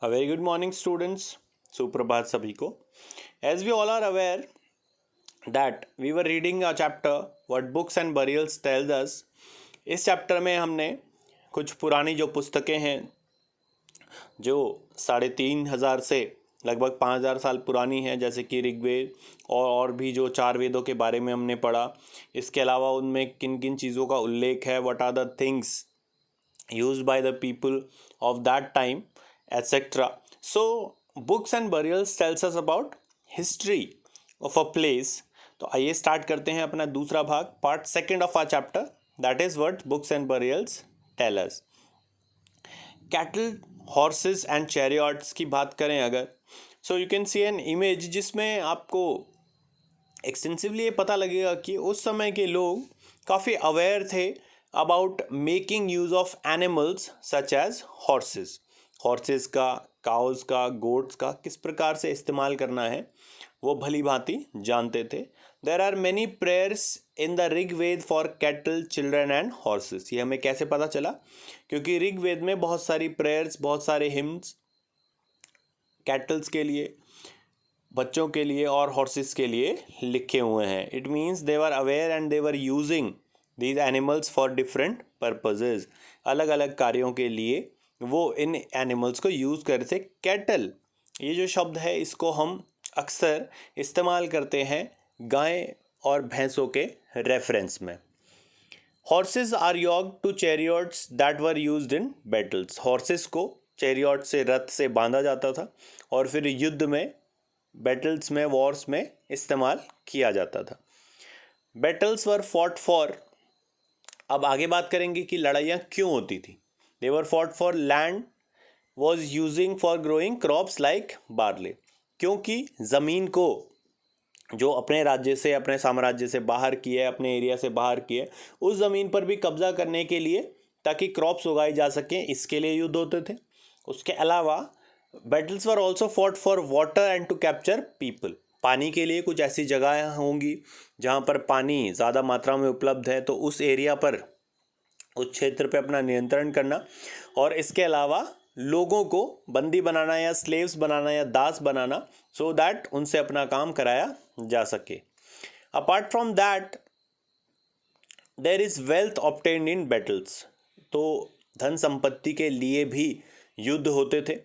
A very good morning, students. सुप्रभात सभी को. As we all are aware that we were reading a chapter what books and burials tells us. इस chapter में हमने कुछ पुरानी जो पुस्तकें हैं जो 3,500 से लगभग 5,000 साल पुरानी हैं, जैसे कि ऋग्वेद और भी जो 4 वेदों के बारे में हमने पढ़ा. इसके अलावा उनमें किन किन चीज़ों का उल्लेख है, what are the things used by the people of that time, etc. So books and burials tells us about history of a place. तो आइए स्टार्ट करते हैं अपना दूसरा भाग, part second of our chapter, that is what books and burials tell us. Cattle, horses and chariots की बात करें अगर, so you can see an image जिसमें आपको एक्सटेंसिवली ये पता लगेगा कि उस समय के लोग काफ़ी अवेयर थे about making use of animals such as horses. Horses का, काउस का, गोट्स का किस प्रकार से इस्तेमाल करना है वो भली भांति जानते थे. There are many prayers in the Rigveda for cattle, children and horses. ये हमें कैसे पता चला? क्योंकि ऋग्वेद में बहुत सारी प्रेयर्स, बहुत सारे हिम्स कैटल्स के लिए, बच्चों के लिए और हॉर्सेस के लिए लिखे हुए हैं. It means they were aware and they were using these animals for different purposes. अलग अलग कार्यों के लिए वो इन एनिमल्स को यूज़ करते थे. कैटल, ये जो शब्द है इसको हम अक्सर इस्तेमाल करते हैं गाय और भैंसों के रेफरेंस में. Horses are yoked to chariots that were used in battles. Horses को चैरियट से, रथ से बांधा जाता था और फिर युद्ध में, बैटल्स में, वॉर्स में इस्तेमाल किया जाता था. बैटल्स वर फॉट फॉर, अब आगे बात करेंगे कि लड़ाइयाँ क्यों होती थी. They were fought for land was using for growing crops like barley. क्योंकि ज़मीन को जो अपने राज्य से, अपने साम्राज्य से बाहर की है, अपने एरिया से बाहर की है, उस ज़मीन पर भी कब्जा करने के लिए, ताकि क्रॉप्स उगाई जा सकें, इसके लिए युद्ध होते थे. उसके अलावा battles were also fought for water and to capture people. पानी के लिए कुछ ऐसी जगह होंगी जहाँ पर पानी ज़्यादा मात्रा में उपलब्ध है, तो उस एरिया पर, उस क्षेत्र पे अपना नियंत्रण करना, और इसके अलावा लोगों को बंदी बनाना या स्लेव्स बनाना या दास बनाना, सो दैट उनसे अपना काम कराया जा सके. Apart from that there is wealth obtained in battles. तो धन संपत्ति के लिए भी युद्ध होते थे.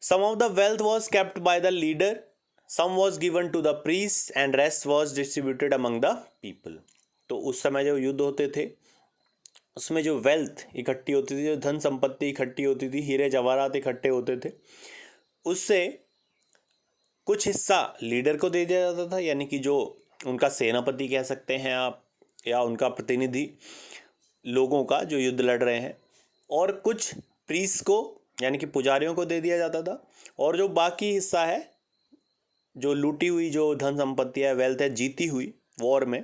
Some of the wealth was kept by the leader, some was given to the priests and rest was distributed among the people. तो उस समय जो युद्ध होते थे उसमें जो वेल्थ इकट्ठी होती थी, जो धन संपत्ति इकट्ठी होती थी, हीरे जवाहरात इकट्ठे होते थे, उससे कुछ हिस्सा लीडर को दे दिया जाता था, यानी कि जो उनका सेनापति कह सकते हैं आप, या उनका प्रतिनिधि लोगों का जो युद्ध लड़ रहे हैं, और कुछ प्रीस्ट को यानी कि पुजारियों को दे दिया जाता था, और जो बाकी हिस्सा है, जो लूटी हुई जो धन संपत्ति है, वेल्थ है, जीती हुई वॉर में,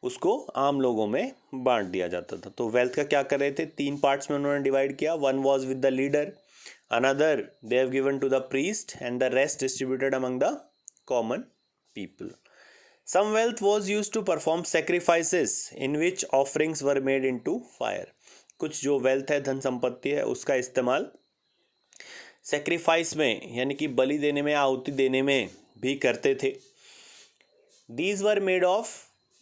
उसको आम लोगों में बांट दिया जाता था. तो वेल्थ का क्या कर रहे थे, 3 पार्ट्स में उन्होंने डिवाइड किया. One was with the leader, another they have given to the priest and the rest distributed among the common people. Some wealth was use to perform sacrifices in which offerings were made into fire. कुछ जो wealth है, धन संपत्ति है, उसका इस्तेमाल sacrifice में, यानी कि बलि देने में, आहुति देने में भी करते थे. These were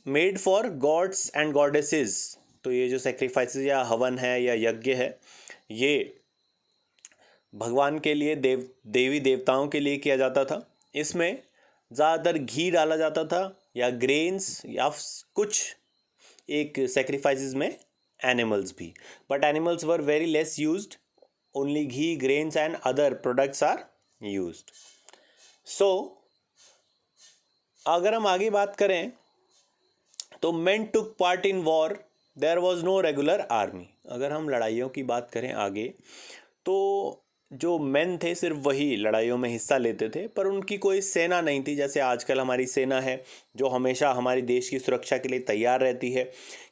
made for gods and goddesses. तो ये जो सेक्रीफाइसेस या हवन है या यज्ञ है, ये भगवान के लिए, देवी देवताओं के लिए किया जाता था. इसमें ज़्यादातर घी डाला जाता था या ग्रेन्स, या कुछ एक सेक्रीफाइसेस में एनिमल्स भी, but animals were very less used. Only ghee, grains and other products are used. So अगर हम आगे बात करें तो men took part in war, there was no regular army. अगर हम लड़ाइयों की बात करें आगे, तो जो मेन थे सिर्फ वही लड़ाइयों में हिस्सा लेते थे, पर उनकी कोई सेना नहीं थी. जैसे आजकल हमारी सेना है जो हमेशा हमारे देश की सुरक्षा के लिए तैयार रहती है,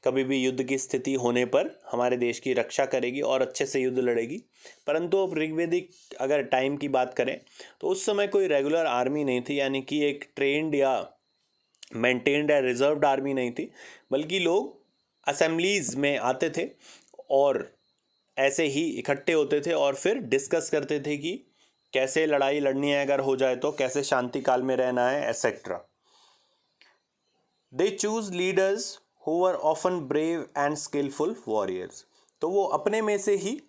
कभी भी युद्ध की स्थिति होने पर हमारे देश की रक्षा करेगी और अच्छे से युद्ध लड़ेगी. परंतु अब ऋग्वेदिक अगर टाइम की बात करें तो उस समय कोई रेगुलर आर्मी नहीं थी, यानी कि एक ट्रेंड या मेंटेन्ड या रिजर्व्ड आर्मी नहीं थी, बल्कि लोग असेंबलीज में आते थे और ऐसे ही इकट्ठे होते थे और फिर डिस्कस करते थे कि कैसे लड़ाई लड़नी है, अगर हो जाए तो कैसे शांति काल में रहना है, etcetera. They choose leaders who were often brave and skilful warriors. तो वो अपने में से ही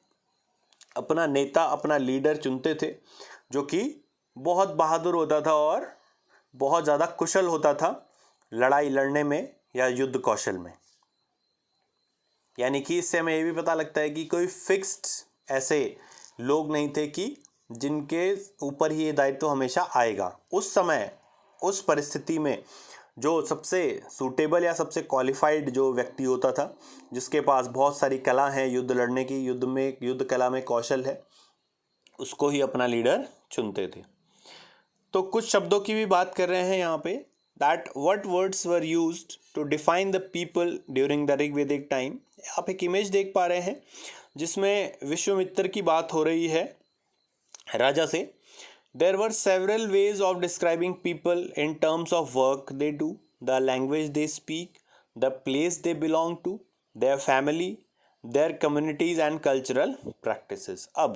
अपना नेता, अपना लीडर चुनते थे जो कि बहुत बहादुर होता था और बहुत ज़्यादा कुशल होता था लड़ाई लड़ने में या युद्ध कौशल में। यानी कि इससे हमें ये भी पता लगता है कि कोई फिक्स्ड ऐसे लोग नहीं थे कि जिनके ऊपर ही ये दायित्व हमेशा आएगा। उस समय, उस परिस्थिति में जो सबसे सूटेबल या सबसे क्वालिफाइड जो व्यक्ति होता था, जिसके पास बहुत सारी कला है युद्ध लड़ने की, युद्ध कला में कौशल है, उसको ही अपना लीडर चुनते थे। तो कुछ शब्दों की भी बात कर रहे हैं यहाँ पे, that what words were used to define the people during the Rigvedic time. आप एक इमेज देख पा रहे हैं जिसमें विश्वामित्र की बात हो रही है राजा से। There were several ways of describing people in terms of work they do, the language they speak, the place they belong to, their family, their communities and cultural practices। अब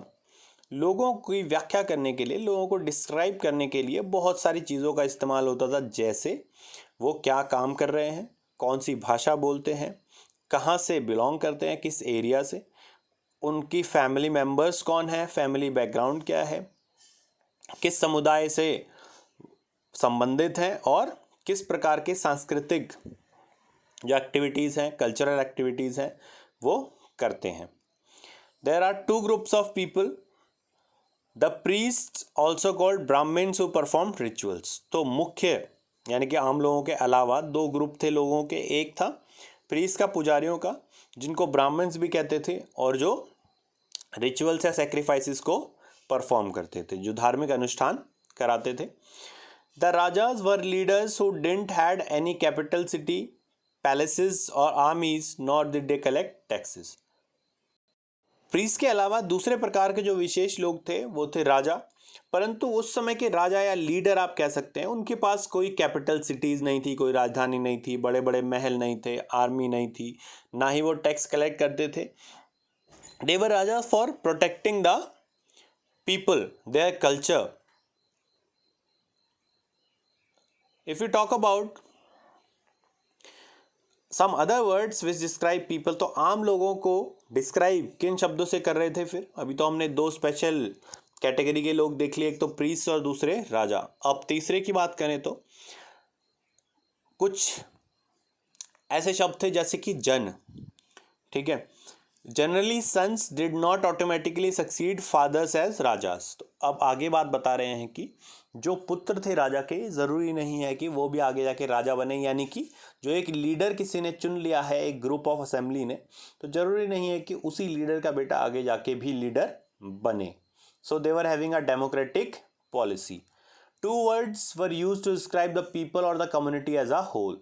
लोगों की व्याख्या करने के लिए, लोगों को डिस्क्राइब करने के लिए बहुत सारी चीज़ों का इस्तेमाल होता था, जैसे वो क्या काम कर रहे हैं, कौन सी भाषा बोलते हैं, कहाँ से बिलोंग करते हैं, किस एरिया से, उनकी फैमिली मेम्बर्स कौन है, फैमिली बैकग्राउंड क्या है, किस समुदाय से संबंधित हैं और किस प्रकार के सांस्कृतिक जो एक्टिविटीज़ हैं, कल्चरल एक्टिविटीज़ हैं, वो करते हैं। There are two groups of people, the priest also called Brahmans who perform rituals. तो मुख्य यानी कि आम लोगों के अलावा दो ग्रुप थे लोगों के। एक था प्रीस्ट का, पुजारियों का, जिनको ब्राह्मण्स भी कहते थे, और जो रिचुअल्स या सेक्रीफाइसेस को परफॉर्म करते थे, जो धार्मिक अनुष्ठान कराते थे। The rajas were leaders who didn't had any capital city, palaces और armies, nor did they collect taxes. Priest के अलावा दूसरे प्रकार के जो विशेष लोग थे वो थे राजा, परंतु उस समय के राजा या लीडर आप कह सकते हैं, उनके पास कोई कैपिटल सिटीज़ नहीं थी, कोई राजधानी नहीं थी, बड़े बड़े महल नहीं थे, आर्मी नहीं थी, ना ही वो टैक्स कलेक्ट करते थे। They were raja for protecting the people, their culture. If we talk about some other words which describe people, तो आम लोगों को डिस्क्राइब किन शब्दों से कर रहे थे फिर? अभी तो हमने दो स्पेशल कैटेगरी के लोग देख लिए, एक तो प्रीस्ट और दूसरे राजा। अब तीसरे की बात करें तो कुछ ऐसे शब्द थे जैसे कि जन, ठीक है। Generally sons did not automatically succeed fathers as rajas. तो अब आगे बात बता रहे हैं कि जो पुत्र थे राजा के, ज़रूरी नहीं है कि वो भी आगे जाके राजा बने। यानी कि जो एक लीडर किसी ने चुन लिया है, एक ग्रुप ऑफ असेंबली ने, तो ज़रूरी नहीं है कि उसी लीडर का बेटा आगे जाके भी लीडर बने। So they were having a democratic policy. Two words were used to describe the people और the community as a whole.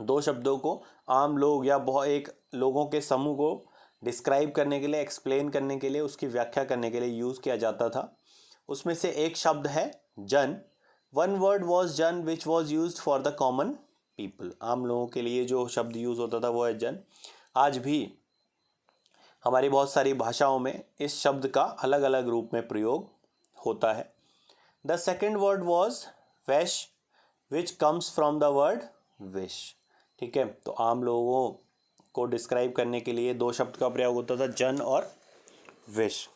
दो शब्दों को आम लोग या बहुत एक लोगों के समूह को डिस्क्राइब करने के लिए, एक्सप्लेन करने के लिए, उसकी व्याख्या करने के लिए यूज़ किया जाता था। उसमें से एक शब्द है जन। वन वर्ड वॉज जन which was use for the common people. आम लोगों के लिए जो शब्द यूज़ होता था वो है जन। आज भी हमारी बहुत सारी भाषाओं में इस शब्द का अलग अलग रूप में प्रयोग होता है। The second word was Vaish which comes from the word wish, ठीक है। तो आम लोगों को डिस्क्राइब करने के लिए दो शब्द का प्रयोग होता था, जन और विश।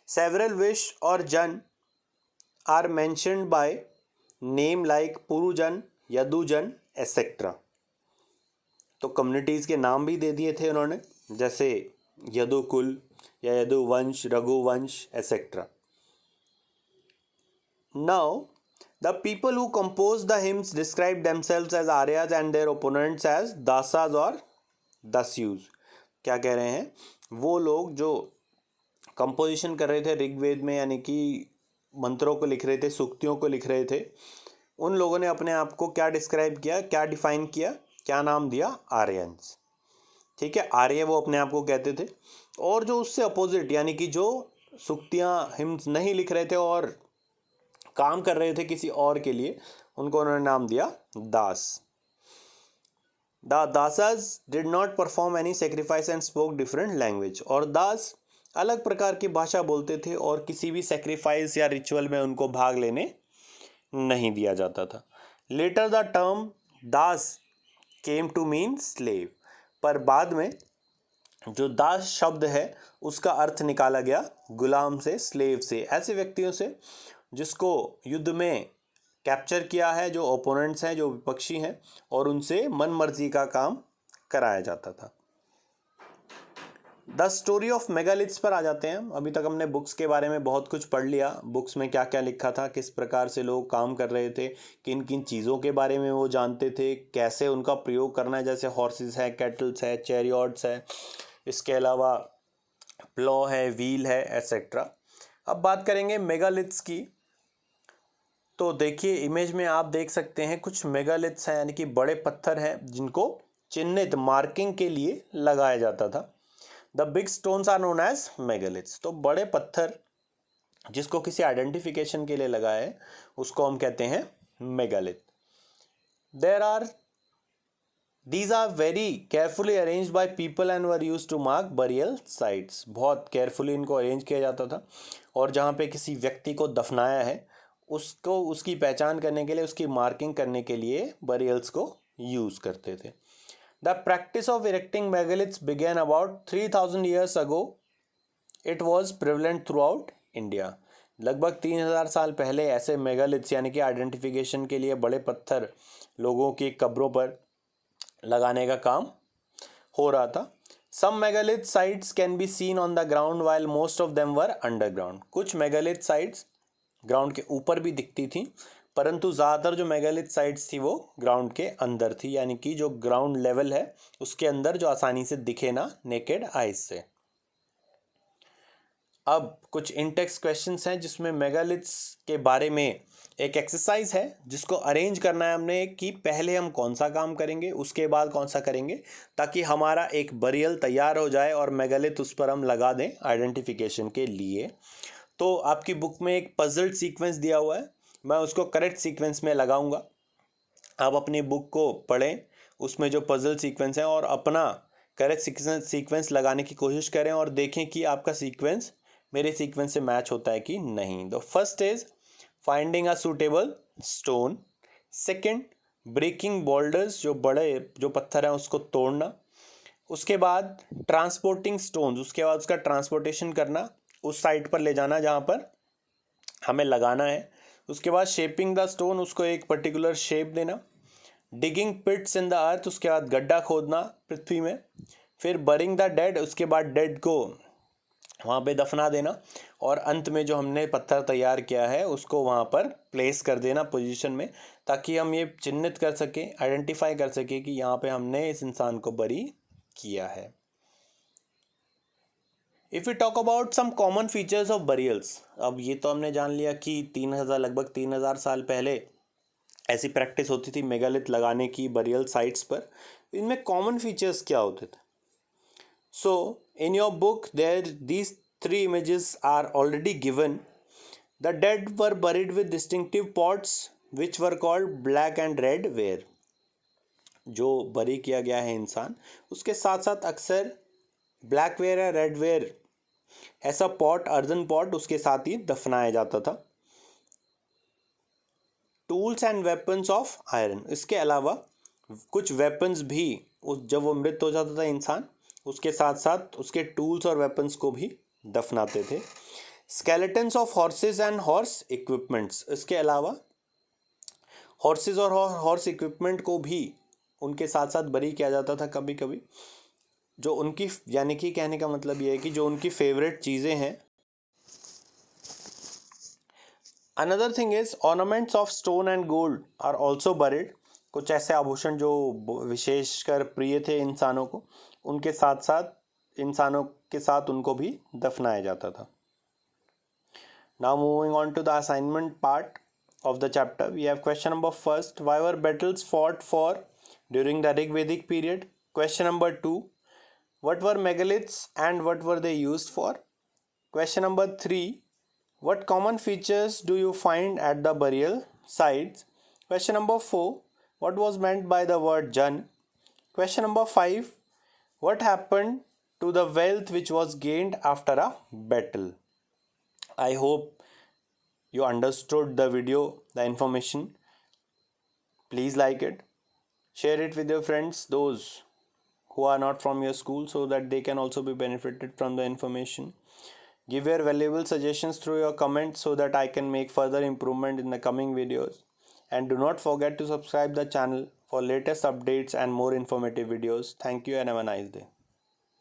सेवरल विश और jan are mentioned by name like Purujan, Yadujan etcetera. तो कम्युनिटीज़ के नाम भी दे दिए थे उन्होंने, जैसे यदुकुल या Yaduvansh, Raghuvansh etcetera. Now the people who composed the hymns described themselves as Aryas and their opponents as Dasas और Dasyus। क्या कह रहे हैं? वो लोग जो कंपोजिशन कर रहे थे ऋग्वेद में, यानी कि मंत्रों को लिख रहे थे, सूक्तियों को लिख रहे थे, उन लोगों ने अपने आप को क्या डिस्क्राइब किया, क्या डिफाइन किया, क्या नाम दिया? आर्यंस, ठीक है। आर्य वो अपने आप को कहते थे। और जो उससे अपोजिट, यानी कि जो सूक्तियाँ, हिम्स नहीं लिख रहे थे और काम कर रहे थे किसी और के लिए, उनको उन्होंने नाम दिया Das. The Dasas did not perform any sacrifice and spoke different language, और दास अलग प्रकार की भाषा बोलते थे और किसी भी सेक्रीफाइस या रिचुअल में उनको भाग लेने नहीं दिया जाता था. Later the term dasa came to mean slave, पर बाद में जो दास शब्द है उसका अर्थ निकाला गया गुलाम से, स्लेव से, ऐसे व्यक्तियों से जिसको युद्ध में कैप्चर किया है, जो ओपोनेंट्स हैं, जो विपक्षी हैं, और उनसे मन मर्जी का काम कराया जाता था. द स्टोरी ऑफ मेगालिथ्स पर आ जाते हैं. अभी तक हमने बुक्स के बारे में बहुत कुछ पढ़ लिया, बुक्स में क्या क्या लिखा था, किस प्रकार से लोग काम कर रहे थे, किन किन चीज़ों के बारे में वो जानते थे, कैसे उनका प्रयोग करना है, जैसे हॉर्सेस है, कैटल्स है, चैरियट्स है, इसके अलावा प्लॉ है, व्हील है, एट्सेट्रा. अब बात करेंगे मेगालिथ्स की. तो देखिए इमेज में आप देख सकते हैं कुछ मेगालिथ्स हैं, यानी कि बड़े पत्थर हैं जिनको चिन्हित मार्किंग के लिए लगाया जाता था. The big stones are known as megaliths. तो बड़े पत्थर जिसको किसी आइडेंटिफिकेशन के लिए लगाए है उसको हम कहते हैं megalith. These are very carefully arranged by people and were used to mark burial sites. बहुत केयरफुली इनको अरेंज किया जाता था और जहाँ पे किसी व्यक्ति को दफनाया है उसको उसकी पहचान करने के लिए, उसकी मार्किंग करने के लिए बरियल्स को यूज़ करते थे. The practice of erecting megaliths began about 3000 years ago. It was prevalent throughout India. लगभग 3000 साल पहले ऐसे मेगालिथ्स यानी कि आइडेंटिफिकेशन के लिए बड़े पत्थर लोगों की कब्रों पर लगाने का काम हो रहा था. Some megalith sites can be seen on the ground while most of them were underground. कुछ मेगालिथ साइट्स ग्राउंड के ऊपर भी दिखती थी, परंतु ज़्यादातर जो मेगालिथ साइट्स थी वो ग्राउंड के अंदर थी, यानी कि जो ग्राउंड लेवल है उसके अंदर, जो आसानी से दिखे ना नेकेड आइज से. अब कुछ इंटेक्स्ट क्वेश्चंस हैं जिसमें मेगालिथ्स के बारे में एक एक्सरसाइज है जिसको अरेंज करना है हमने कि पहले हम कौन सा काम करेंगे, उसके बाद कौन सा करेंगे, ताकि हमारा एक बरियल तैयार हो जाए और मेगालिथ उस पर हम लगा दें आइडेंटिफिकेशन के लिए. तो आपकी बुक में एक पजल्ड सीक्वेंस दिया हुआ है, मैं उसको करेक्ट सीक्वेंस में लगाऊंगा. आप अपनी बुक को पढ़ें, उसमें जो पजल सीक्वेंस है, और अपना करेक्ट सीक्वेंस लगाने की कोशिश करें और देखें कि आपका सीक्वेंस मेरे सीक्वेंस से मैच होता है कि नहीं. The first is finding a suitable stone. Second, breaking boulders, जो बड़े जो पत्थर हैं उसको तोड़ना. उसके बाद ट्रांसपोर्टिंग स्टोन्स, उसके बाद उसका ट्रांसपोर्टेशन करना, उस साइट पर ले जाना जहाँ पर हमें लगाना है. उसके बाद शेपिंग द स्टोन, उसको एक पर्टिकुलर शेप देना. डिगिंग पिट्स इन द अर्थ, उसके बाद गड्ढा खोदना पृथ्वी में. फिर बरिंग द डेड, उसके बाद डेड को वहाँ पे दफना देना. और अंत में जो हमने पत्थर तैयार किया है उसको वहाँ पर प्लेस कर देना पोजीशन में, ताकि हम ये चिन्हित कर सकें, आइडेंटिफाई कर सकें कि यहाँ पे हमने इस इंसान को बरी किया है. If you talk about some common features of burials, अब ये तो हमने जान लिया कि 3000 लगभग 3000 साल पहले ऐसी प्रैक्टिस होती थी मेगालिथ लगाने की बरियल साइट्स पर. इनमें कॉमन फीचर्स क्या होते थे? So in your book there these 3 images are already given. The dead were buried with distinctive pots which were called black and red ware. जो बरी किया गया है इंसान, उसके साथ साथ अक्सर ब्लैक वेयर या रेड वेयर ऐसा पॉट, अर्दन पॉट उसके साथ ही दफनाया जाता था. Tools and weapons of iron, इसके अलावा कुछ वेपन्स भी जब वो मृत हो जाता था इंसान, उसके साथ साथ उसके टूल्स और वेपन्स को भी दफनाते थे. Skeletons of horses and horse equipments, इसके अलावा हॉर्सेस और हॉर्स इक्विपमेंट को भी उनके साथ साथ बरी किया जाता था कभी कभी, जो उनकी, यानी कि कहने का मतलब ये है कि जो उनकी फेवरेट चीज़ें हैं. Another thing is ornaments of stone and gold are also buried. कुछ ऐसे आभूषण जो विशेषकर प्रिय थे इंसानों को, उनके साथ साथ इंसानों के साथ उनको भी दफनाया जाता था. Now moving on to the assignment part of the chapter, we have question number first, why were battles fought for during the Rigvedic period? Question number 2, what were megaliths and what were they used for? Question number 3, what common features do you find at the burial sites? Question number 4, what was meant by the word jan? Question number 5. What happened to the wealth which was gained after a battle? I hope you understood the video, the information. Please like it. Share it with your friends, those who are not from your school, so that they can also be benefited from the information. Give your valuable suggestions through your comments so that I can make further improvement in the coming videos. And do not forget to subscribe the channel for latest updates and more informative videos. Thank you and have a nice day.